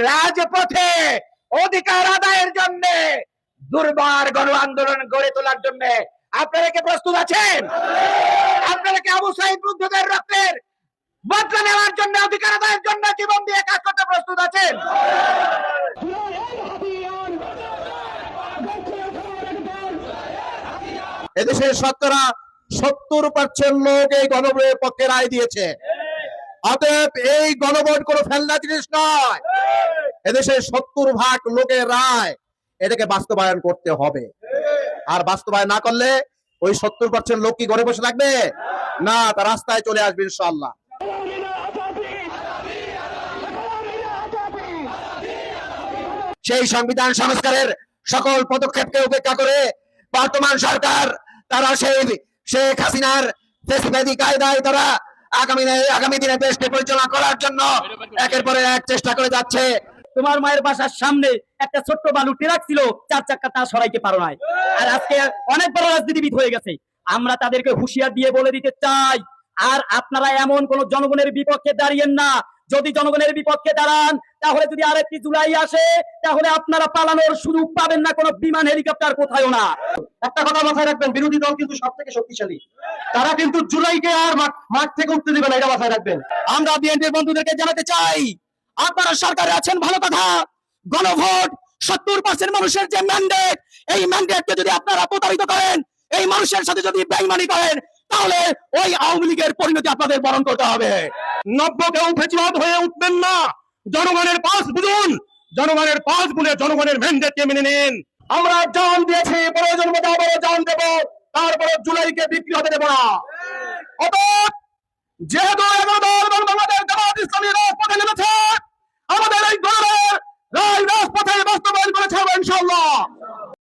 রাজপথে অধিকার আদায়ের জন্য দুর্বার গণ আন্দোলন গড়ে তোলার জন্য আপনারা কি প্রস্তুত আছেন? আপনারা কি আবু সাইদ মুগ্ধদের রক্তের বদলা নেওয়ার জন্য, অধিকার আদায়ের জন্য জীবন দিয়ে কাজ করতে প্রস্তুত আছেন? এদেশের 70% লোক এই গণভোটের পক্ষে রায় দিয়েছে। অতএব এই গণভোট কোনো ফেলনা জিনিস নয়। এদেশের 70% লোকের রায়, এটাকে বাস্তবায়ন করতে হবে। আর বাস্তবায়ন না করলে ওই 70% লোক কি ঘরে বসে থাকবে? না, তার রাস্তায় চলে আসবে ইনশাআল্লাহ। সেই সংবিধান সংস্কারের সকল পদক্ষেপকে উপেক্ষা করে বর্তমান সরকার তারা সেই শেখ হাসিনার ফ্যাসিবাদী কায়দায় তারা আগামী দিনে দেশকে পরিচালনা করার জন্য একের পর এক চেষ্টা করে যাচ্ছে। তোমার মায়ের বাসার সামনে একটা ছোট্ট বালু ট্রাক ছিল, 4 চাক্কা তা সরাইতে পারো নাই। আর আজকে অনেক বড় রাজনীতিবিদ হয়ে গেছে। আমরা তাদেরকে হুঁশিয়ার দিয়ে বলে দিতে চাই, আর আপনারা এমন কোন জনগণের বিপক্ষে দাঁড়িয়েন না। যদি জনগণের বিপক্ষে দাঁড়ান, তাহলে যদি আরেকটি জুলাই আসে, তাহলে আপনারা পালানোর সুযোগ পাবেন না, কোনো বিমান হেলিকপ্টার কোথাও না। একটা কথা মাথায় রাখবেন, বিরোধী দল কিন্তু সব থেকে শক্তিশালী। তারা কিন্তু জুলাইকে আর মাঠ থেকে উঠতে দিবে না, এটা মাথায় রাখবেন। আমরা বিএনপির বন্ধুদেরকে জানাতে চাই, আপনারা সরকারে আছেন ভালো কথা, গণভোট 70% মানুষের যে ম্যান্ডেট, এই ম্যান্ডেটকে যদি আপনারা প্রতারিত করেন, এই মানুষের সাথে যদি বেইমানি করেন, তাহলে ওই আওয়ামী লীগের পরিণতি আপনাদের বরণ করতে হবে। নব্য কেউ ফেঁচিবাদ হয়ে উঠবেন না। জনগণের পাশ বুঝুন, জনগণের পাশ বুঝে জনগণের ম্যান্ডেটকে মেনে নিন। আমরা জান দিয়েছি, প্রয়োজন মতো আবারও জান দেব, তারপরে জুলাইকে বিক্রি হতে দেব না। অতএব যেহেতু বাংলাদেশ জামাত ইসলামী রাজপথে নেমেছে, আমাদের এই গণের রাজপথে বাস্তবায়ন করেছে ইনশাআল্লাহ।